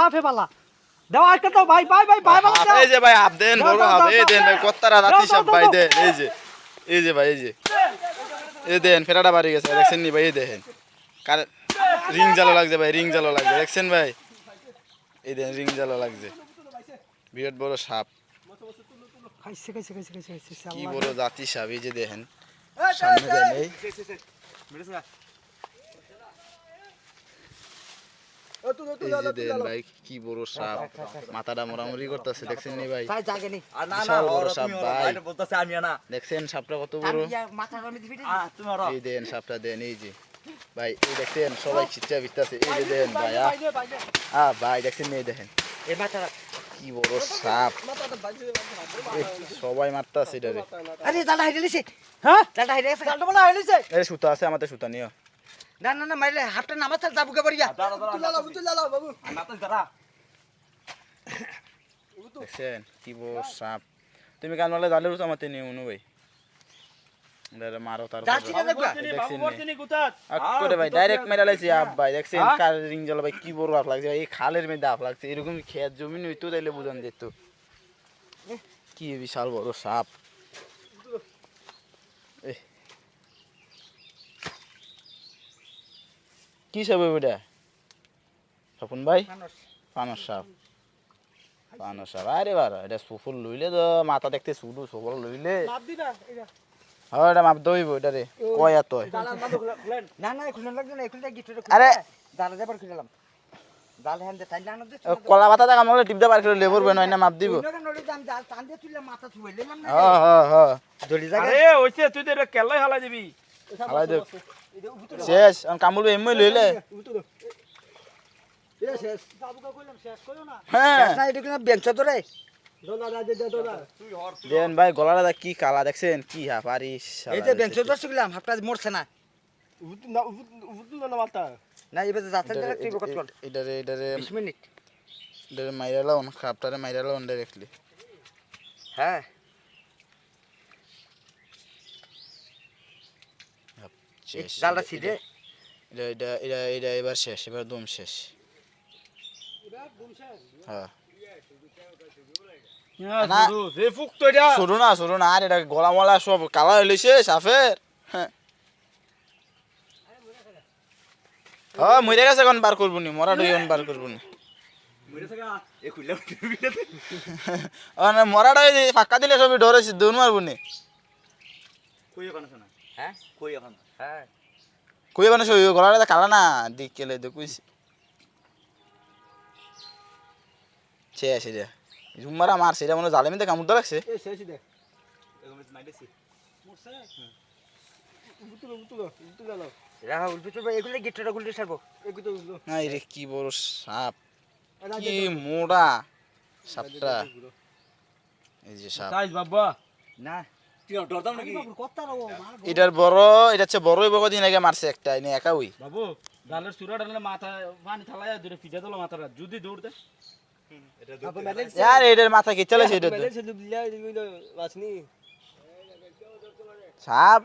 হাফে বালা দাও আজকে তো ভাই ভাই ভাই ভাই বালা এই যে ভাই হাফ দেন বড় হাফ এই দেন ভাই কত্তারা রাতি সব ভাই দেন এই যে ভাই এই দেন ফেরাটা বাড়ি গেছে দেখছেন নি ভাই এই দেখেন কার রিং জালো লাগছে ভাই রিং জালো লাগছে দেখছেন ভাই এই দেন রিং জালো লাগছে বিরাট বড় সাপ খাইছে খাইছে খাইছে খাইছে কি বড় জাতি সাপ এই যে দেখেন সামনে দেন এই এই যে দেন ভাই কি বড় সাপ মাথাটা মোরামুরি করতেছে দেখছেন নি ভাই তাই জাগে নি আর না না বিশাল বড় সাপ ভাই বলতাছে আমি না দেখছেন সাপটা কত বড় মাথা গরমে দিবি তুমি ওর এই দেন সাপটা দেন এই যে ভাই এই দেখছেন সবাই চিৎচা বিতাছে এই যে দেন ভাই ভাই দেখছেন নি এই দেখেন এই মাথা কি বড় সাপ সবাই মারতাছে এটারে আরে জালটা হাইরে লিছে হ্যাঁ জালটা হাইরে গেছে জালটা বলা হাইরে লিছে এই সুতা আছে আমাদের সুতা নিও না না না মাইলে হাফটা নামাজ থাক যাবো কে বড়িয়া লাও বাবু না তো দাঁড়া দেখছেন কি বড় সাপ তুমি কাল মারলে জালের উঠা মাতে নিও মনু ভাই এটারে মারো তার যাচ্ছি না দেখবা করে ভাই ডাইরেক্ট মেরা লাইছি আপ ভাই দেখছেন কার রিং জ্বালা ভাই কি বড় আপ লাগছে এই খালের মধ্যে আপ লাগছে এরকম খেত জমি নইতো তাইলে বুঝান যেত কি বিশাল বড় সাপ কি সাপ ওইটা স্বপন ভাই পানস সাপ পানস সাপ আরে বার এটা সুফল লইলে তো মাথা দেখতে সুডু সফল লইলে হ্যাঁ এটা মাপ দইব এটা রে কয় এত না না খুলে লাগবে না খুলে গিটরে আরে জাল যাবার খুলেলাম জাল হ্যান্ডে তাই না দে কলা পাতা টাকা মলে টিপদা পার করে লেবর বেন না মাপ দিব নড়ি দাম জাল টান দিয়ে তুইলে মাথা ছুইলাম না হ্যাঁ হ্যাঁ হ্যাঁ দড়ি জায়গা আরে ওইছে তুই তো কেলাই হালা দিবি হালাই দে শেষ আমি কামুল এমই লইলে শেষ বাবুকে কইলাম শেষ করো না হ্যাঁ না এটা কিনা বেঞ্চ ধরে দেন ভাই গলাটা কি কালা দেখছেন কি হা পারিস এই যে বেঞ্চ ধরে শিখলাম হাফটা মরছে না না এবারে যাচ্ছে না তুই বকত কর এটারে 20 মিনিট এটারে মাইরা লাউন খাপটারে মাইরা লাউন ডাইরেক্টলি হ্যাঁ শেষ জালটা ছিড়ে এটা এবার শেষ এবার দম শেষ হ্যাঁ যে ফুক তো এটা শুরু না আর এটা গলা মলা সব কালা হইলেছে সাফের হ্যাঁ মরে গেছে কোন বার করবো নি মরা ডই বার করবো নি মরাটা ফাঁকা দিলে সবই ডরেছি দৌড় মারবো নি হ্যাঁ কই এখন হ্যাঁ কই মানে সই গলাটা কালা না দিক কেলে দেখুইছি শেষ এটা জুম্মারা মার সেটা মনে জালে মিতে কামড় লাগছে রাহুল তুই ভাই এগুলো গিটটা গুলি ছাড়বো না রে কি বড় সাপ কি মোড়া সাপটা এই যে সাপ সাইজ বাবা না তুই ডরতাম নাকি এটার বড় এটা হচ্ছে বড়ই বকদিন আগে মারছে একটা এনে একা ওই বাবু জালের সুরা ডালে মাথা পানি থালায় দূরে ফিজা দিল মাথাটা যদি দৌড় দে यार এটার মাথা কি চলেছে এটা সাপ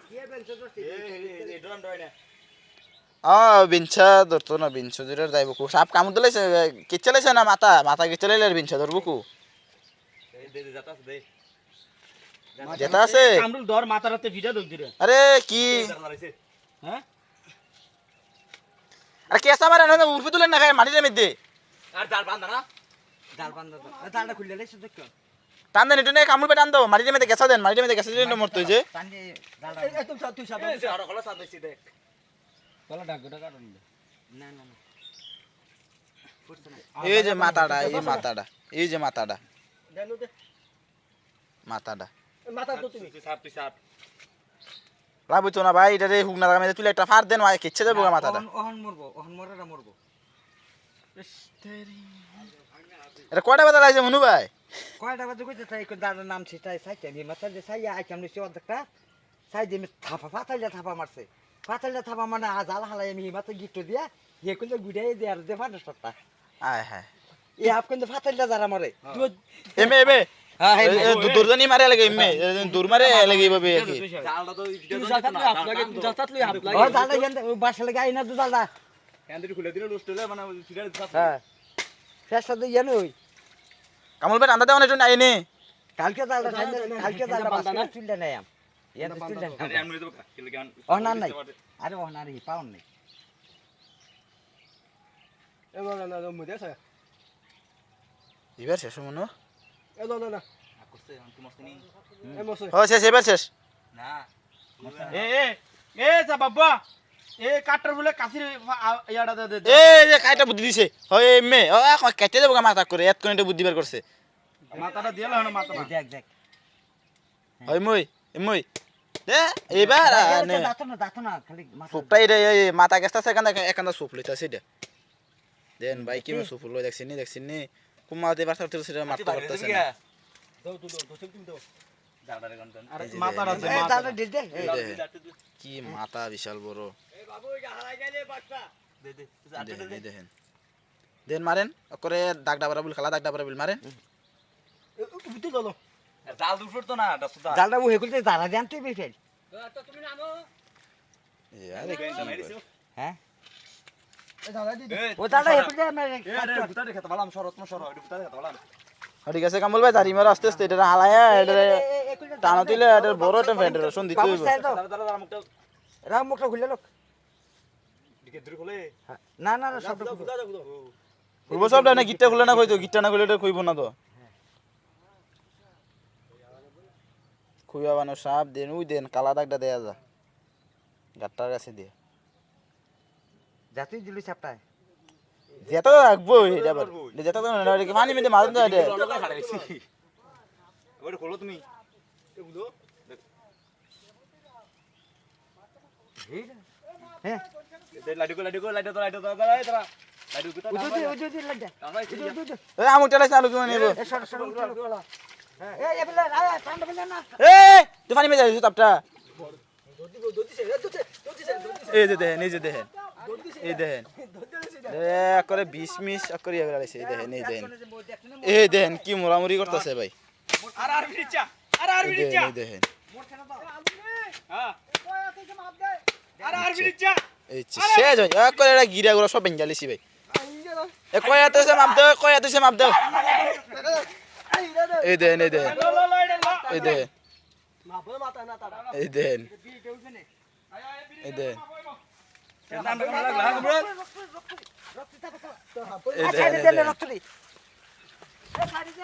বিঞ্ছা ধরতো না বিঞ্ছ ধরে যাইব কু সাপ কামড় দিলেছে কি চলেছে না মাথা কি চলে আর বিঞ্ছা ধরবো কু যেটা আছে কামরুল ধর মাথারাতে ফিজা দৌড় দিরে আরে কি হ্যাঁ আরে কেসা মারে না উর্ফি তুলেন না খায় মাটির মধ্যে আর জাল বাঁধা না জাল বান্ধা জালটা খুলে লেছে দেখ টান দেন এটা নিয়ে কামড় পে টান দাও মাটির মধ্যে গেছা দেন মাটির মধ্যে গেছা দিলে মরতো যে টান দিয়ে জালটা একদম তুই সাবধান আর গলা সাথ দিছি দেখ গলা ডাকটা কাটুন না না না এই যে মাথাটা দেন দে মাথাটা মাথা তো তুমি তুই সাপ লাভ হইতো না ভাই এটা রে হুক না লাগামে তুই একটা ফার দেন ভাই কিচ্ছে দেবো মাথাটা ওহন মরাটা মরবো এটা কয়টা বাজে লাগছে মনু ভাই কয়টা বাজে কইতে তাই দাদার নাম ছিটাই সাইতে আমি মাথা যে সাইয়া আইতাম নিছি অর্ধেকটা সাই দিয়ে থাপা থাপা মারছে থাপা মানে জাল হালাই আমি মাথা গিট্টো দিয়া হে কিন্তু গুড়াই দিয়ে আর দে ফাটা সত্তা আয় হায় এ আপ কিন্তু ফাটাইলা যারা মরে এমে হ্যাঁ দুর্দানি মারে লাগে এমে দূর মারে লাগে এইভাবে জালটা তো ও জালটা গেন্দে বাসা লাগে আইনা দু জালটা হ্যান্ডেল খুলে দিলে নষ্ট হলে মানে সিগারেট হ্যাঁ চেষ্টা তো ইয়ে নই কামল ভাই রান্দা দেওয়া একটু নাই নে কালকে জালটা কালকে জালটা বাসকে চুলটা নাই আম ইয়াতে চুলটা ও না নাই আরে ও না রে পাউন নাই এবার শেষ মনে করছে ও শেষ এবার শেষ না এ এ এ যা বাবা এ কাটার বলে কাছির ইয়াটা দে দে এই যে কাইটা বুদ্ধি দিছে হয় মে ও কেটে দেবো মাথা করে এত কোন বুদ্ধি বের করছে মাথাটা দিয়ে না মাথা দেখ দেখ হয় মই দে এবার নে দাঁত না খালি সুপটাই রে মাথা গেছতাছে একান্দা সুপ লইতাছে দে দেন ভাই কি সুপ লই দেখছিস নি কুমাতে বারতা সেটা মারতে পারতাছে না আরে মাথাটা দে এই মাথা জালটা দে দে এই দে, কি মাথা বিশাল বড় বাবু এটা হারাই গেলে বাচ্চা দে দে এই দেখেন দেন মারেন করে দাগ ডাবরা বল খেলা দাগ ডাবরা বল মারেন জাল দুপুর তো না দস্তা জালটা ও হেকুলতে জালা দেন তুই বেফেল আরে হ্যাঁ ও জালটা হেকুলতে গুতা দেখে তো বললাম শরৎ না শরৎ গুতা দেখে তো বললাম ঠিক আছে কামল ভাই দাঁড়ি মারা আস্তে আস্তে এটা হালায়া এটা টানো দিলে এটা বড় একটা ফেডারেশন দিতে হইব দাদা মুখটা রাম মুখটা খুলে লোক দিকে দূর খোলে না না না সব খুলব সব না গিটটা খুলে না কইতো গিটটা না খুলে এটা কইব না তো খুইয়া বানো সাপ দেন উই দেন কালা দাগটা দেয়া যা গাটটার কাছে দিয়ে যাতুই দিলু চাপটায় যেটা রাখবো এটা আবার যেটা তো না রে পানি মেতে মারন দাও এটা ওটা খোলো তুমি এগুলো হ্যাঁ লাডু তো লাডু গুতা উজুদি লাগা উজুদি এই আমু চলে চালু কি নেব এ সর সর এই এবলে আয় ঠান্ডা বলে না এই তুই পানি মেতে যাইছ তাপটা এই যে দেখেন এই দেখেন করে 20 মিস করে গেলাইছে এই দেখেন এই দেখেন কি মোরামুরি করতেছে ভাই আর বিরিচা এই দেখেন হ্যাঁ আর বিরিচা এই শেষ হয় করে এটা গিরা গুলো সব বেঞ্জালিছি ভাই এ কয়াতে সে মাপ দাও এই দেখেন এই দেখেন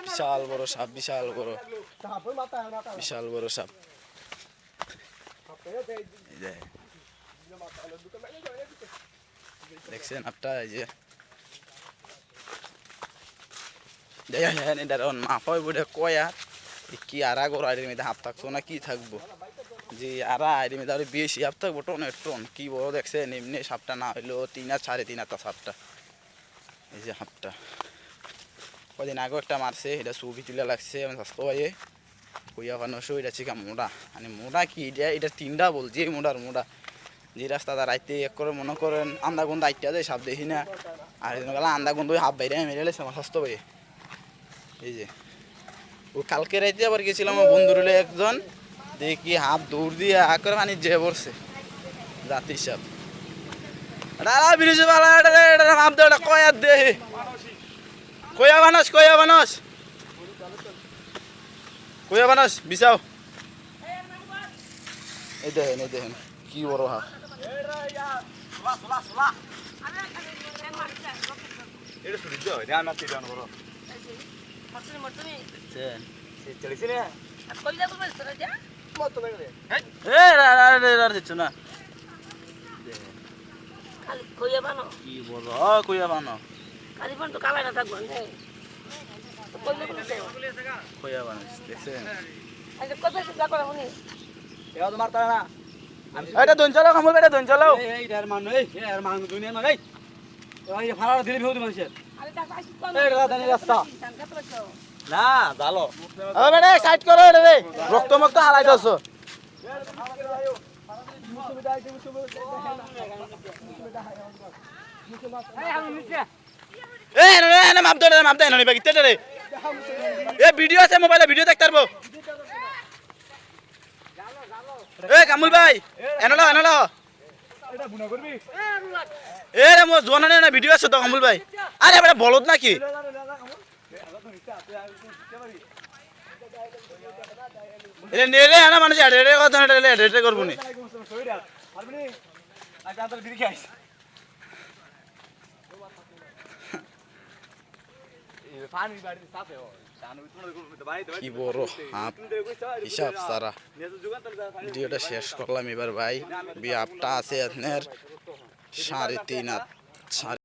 বিশাল বড় সাপ বিশাল বড় সাপ দেখছেন আপনার এই যে দেখেন এটা মাফ হয় বলে কয়া কি আরা গরু আইডির মধ্যে হাফ থাকছো না কি থাকবো যে আরা আইডির মধ্যে আরো বেশি হাফ থাকবো টন কি বড় দেখছেন এমনি সাপটা না হইলো 3 আর 3.5 সাপটা এই যে হাফটা কদিন আগে একটা মারছে এটা ছবি তুলে লাগছে আমি স্বাস্থ্য ভাইয়ে কইয়া পানোশো এটা চিকা মোড়া মানে মোড়া কি এটা 3টা বলছি মোড়া যে রাস্তাটা রাইতে এক করে মনে করেন আন্দা গন্ধ আইটা যায় সাপ দেখি না আর গেলে আন্দা গন্ধ হাফ বাইরে মেরে লেছে আমার স্বাস্থ্য ভাইয়ে এই যে ও কালকে রাইতে আবার গেছিলাম আমার বন্ধুরলে একজন দেখি হাফ দৌড় দিয়ে করে পানি যে পড়ছে জাতির সাপ বিরিজে বালা হাফ দৌড়া কয়ার দে কয়া বানস বিছাও এই দেখেন কি বড় হাফ এটা শুরু দাও এটা আমার তিন বড় চলেছে না দিচ্ছ না কি বড় কইয়া বানো কইয়া বানস দেখছেন এটা দন চালাও কামল বেটা দন চালাও এইটার মান এই এর মান দুনিয়া না এই এই ফাড়া দিলে ভিউ মানুষের এই রাস্তা না জালো ও বেটা সাইড করো রে রক্ত মক্ত হালাই দাও এই না মাপ দে না বাকি তেরে এ ভিডিও আছে মোবাইলে ভিডিও দেখতে পারবো এ কামুল ভাই এনলা এটা বুনা করবি এ রে মো জোনা না ভিডিও আছে তো কামুল ভাই আরে বেটা বলদ নাকি এটা নেলে না মানুষ এডে কথা না এডে করবো নি কি বড় হাফ হিসাব সারা ভিডিওটা শেষ করলাম এবার ভাই বিয়াপটা আছে আপনার 3.5 হাত